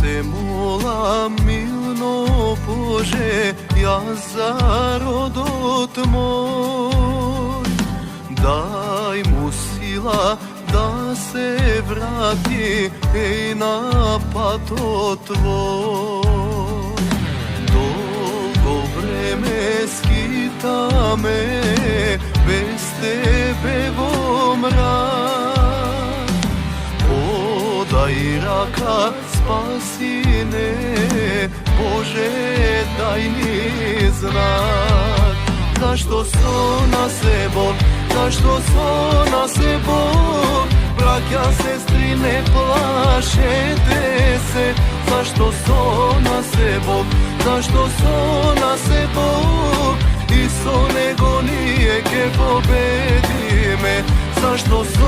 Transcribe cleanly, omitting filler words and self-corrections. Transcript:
Се молам милно Боже, јас за родот мој. Дај му сила да се врати на патот твој. Долго време скитаме без тебе во мрак. Подај рака, спаси не, Боже, дај ни знак. Зашто со нас е Бог, зашто со нас е Бог? Браќа, сестри, не плашете се. Зашто со нас е Бог, зашто со нас е Бог? И со него ние ќе победиме. Зашто со